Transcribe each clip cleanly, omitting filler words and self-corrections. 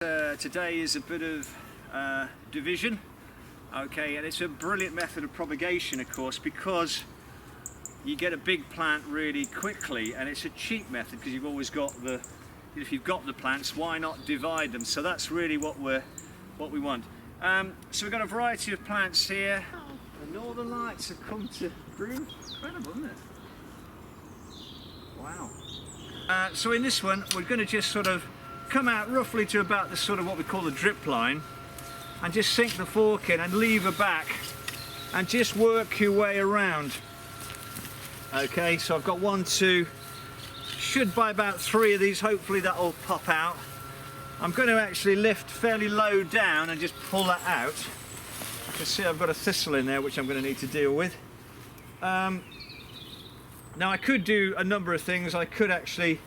Today is a bit of division, okay, and it's a brilliant method of propagation, of course, because you get a big plant really quickly, and it's a cheap method because you've always got the, if you've got the plants, why not divide them? So that's really what we want. So we've got a variety of plants here. The northern lights have come to bloom. Incredible, isn't it? Wow. So in this one, we're going to just sort of come out roughly to about the sort of what we call the drip line, and just sink the fork in and lever back and just work your way around. Okay, so I've got 1, 2, should by about 3 of these, hopefully that'll pop out. I'm going to actually lift fairly low down and just pull that out. I can see I've got a thistle in there which I'm going to need to deal with. Now I could do a number of things. I could actually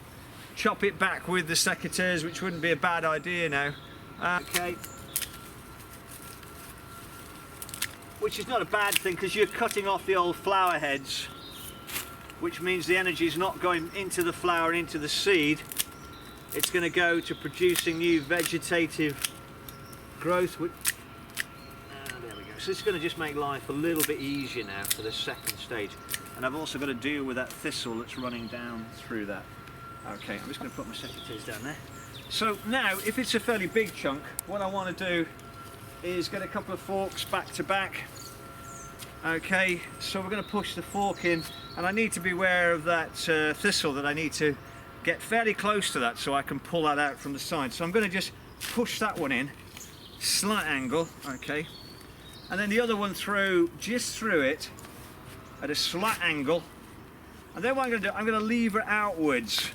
chop it back with the secateurs, which wouldn't be a bad idea now. Okay. Which is not a bad thing because you're cutting off the old flower heads, which means the energy is not going into the flower and into the seed. It's going to go to producing new vegetative growth. There we go. So it's going to just make life a little bit easier now for the second stage. And I've also got to deal with that thistle that's running down through that. Okay, I'm just going to put my secateurs down there. So now, if it's a fairly big chunk, what I want to do is get a couple of forks back to back. Okay, so we're going to push the fork in, and I need to be aware of that thistle, that I need to get fairly close to that so I can pull that out from the side. So I'm going to just push that one in, slight angle, okay, and then the other one through, just through it, at a slight angle. And then what I'm going to do, I'm going to lever outwards.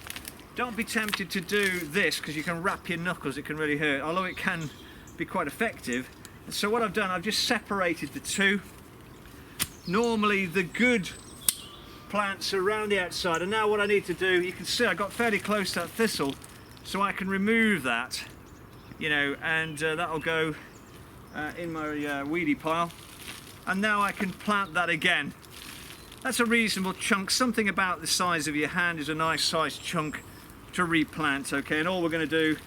Don't be tempted to do this because you can wrap your knuckles, it can really hurt, although it can be quite effective. And so what I've done, I've just separated the two. Normally the good plants are around the outside, and now what I need to do, you can see I got fairly close to that thistle, so I can remove that, you know, and that'll go in my weedy pile. And now I can plant that again. That's a reasonable chunk. Something about the size of your hand is a nice sized chunk to replant, okay, and all we're going to do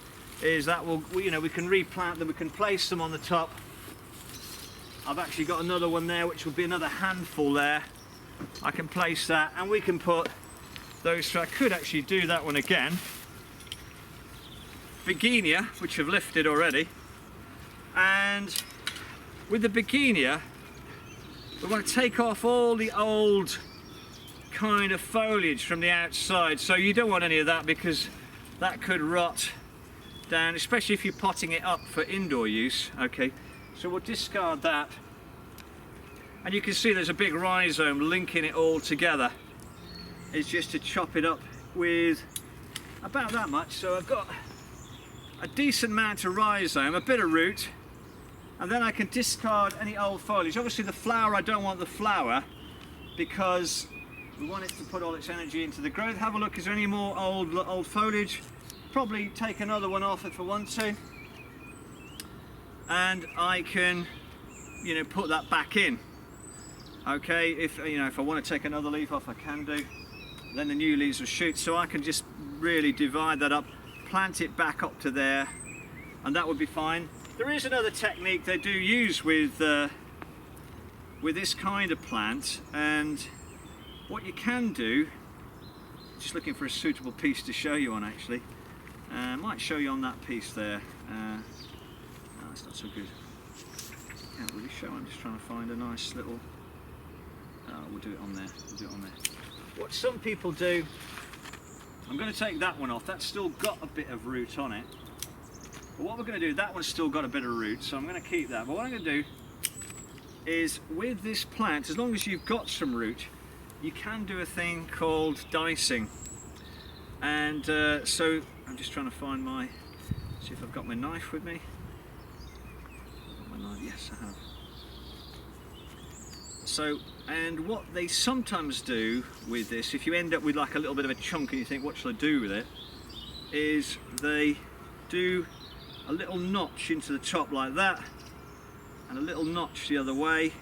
is that we can replant them, we can place them on the top. I've actually got another one there which will be another handful there. I can place that and we can put those, so I could actually do that one again. Bergenia, which I've lifted already, and with the Bergenia we want to take off all the old kind of foliage from the outside, so you don't want any of that because that could rot down, especially if you're potting it up for indoor use. Okay, so we'll discard that, and you can see there's a big rhizome linking it all together. It's just to chop it up with about that much, so I've got a decent amount of rhizome, a bit of root, and then I can discard any old foliage. Obviously the flower, I don't want the flower because we want it to put all its energy into the growth. Have a look, is there any more old foliage? Probably take another one off if I want to. And I can, you know, put that back in. Okay, if I want to take another leaf off, I can do. Then the new leaves will shoot, so I can just really divide that up, plant it back up to there, and that would be fine. There is another technique they do use with this kind of plant, and what you can do, just looking for a suitable piece to show you on actually, I might show you on that piece there. No, it's not so good. Can't really show, I'm just trying to find a nice little, we'll do it on there, we'll do it on there. What some people do, I'm going to take that one off, that's still got a bit of root on it. But what we're going to do, that one's still got a bit of root, so I'm going to keep that. But what I'm going to do is, with this plant, as long as you've got some root, you can do a thing called dicing. And so I'm just trying to find see if I've got my knife with me. My knife, yes I have. So, and what they sometimes do with this, if you end up with like a little bit of a chunk and you think what shall I do with it, is they do a little notch into the top like that, and a little notch the other way,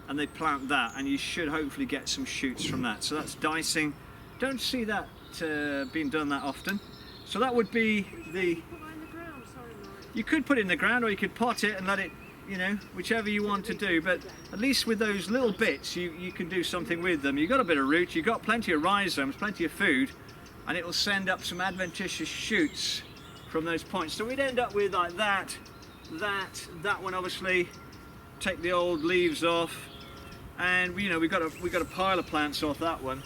and they plant that, and you should hopefully get some shoots from that. So that's dicing. Don't see that being done that often. So that would be the You could put it in the ground, or you could pot it and let it, you know, whichever you want to do, but at least with those little bits you can do something with them. You've got a bit of root, you've got plenty of rhizomes, plenty of food, and it will send up some adventitious shoots from those points. So we'd end up with like that one, obviously. Take the old leaves off, and you know, we've got a pile of plants off that one.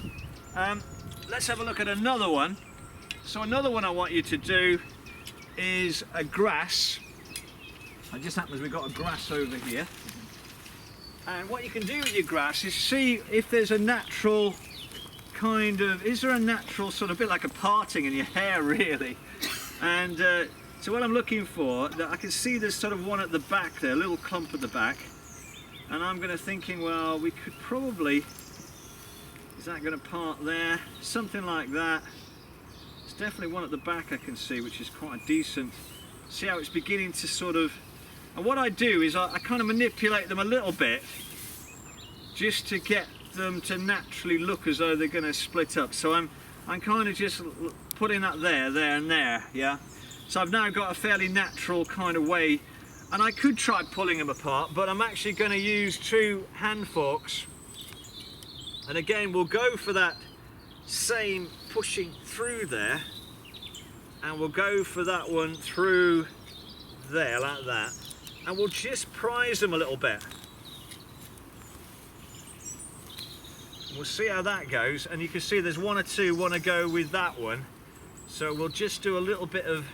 Let's have a look at another one. So another one I want you to do is a grass. It just happens we've got a grass over here, and what you can do with your grass is see if there's a natural kind of, is there a natural sort of bit like a parting in your hair really, and so what I'm looking for, that I can see there's sort of one at the back there, a little clump at the back, and I'm going to thinking, well, we could probably, is that going to part there, something like that. There's definitely one at the back I can see, which is quite a decent. See how it's beginning to sort of, and what I do is I kind of manipulate them a little bit just to get them to naturally look as though they're going to split up. So I'm kind of just putting that there and there, yeah. So I've now got a fairly natural kind of way, and I could try pulling them apart, but I'm actually going to use 2 hand forks, and again we'll go for that same pushing through there, and we'll go for that one through there like that, and we'll just prise them a little bit. We'll see how that goes, and you can see there's 1 or 2 want to go with that one, so we'll just do a little bit of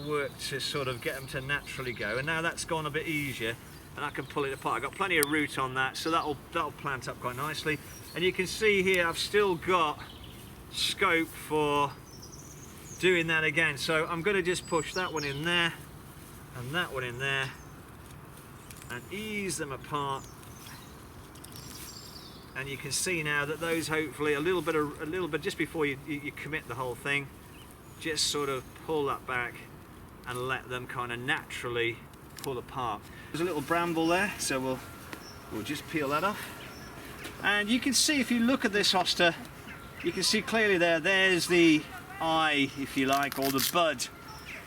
work to sort of get them to naturally go. And now that's gone a bit easier, and I can pull it apart. I've got plenty of root on that, so that'll plant up quite nicely. And you can see here I've still got scope for doing that again. So I'm going to just push that one in there and that one in there and ease them apart. And you can see now that those, hopefully a little bit just before you commit the whole thing, just sort of pull that back and let them kind of naturally pull apart. There's a little bramble there, so we'll just peel that off. And you can see, if you look at this hosta, you can see clearly there's the eye, if you like, or the bud,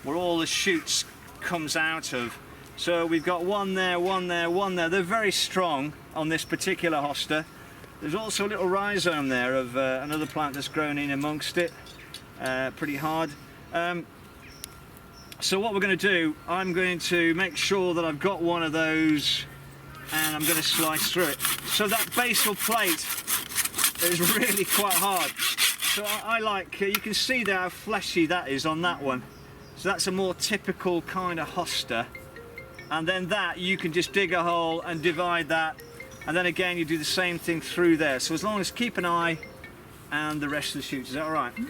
where all the shoots comes out of. So we've got one there, one there, one there. They're very strong on this particular hosta. There's also a little rhizome there of another plant that's grown in amongst it. Pretty hard. So what we're going to do, I'm going to make sure that I've got one of those, and I'm going to slice through it. So that basal plate is really quite hard. So I like, you can see there how fleshy that is on that one. So that's a more typical kind of hosta. And then that, you can just dig a hole and divide that, and then again you do the same thing through there. So as long as keep an eye and the rest of the shoots, is that all right?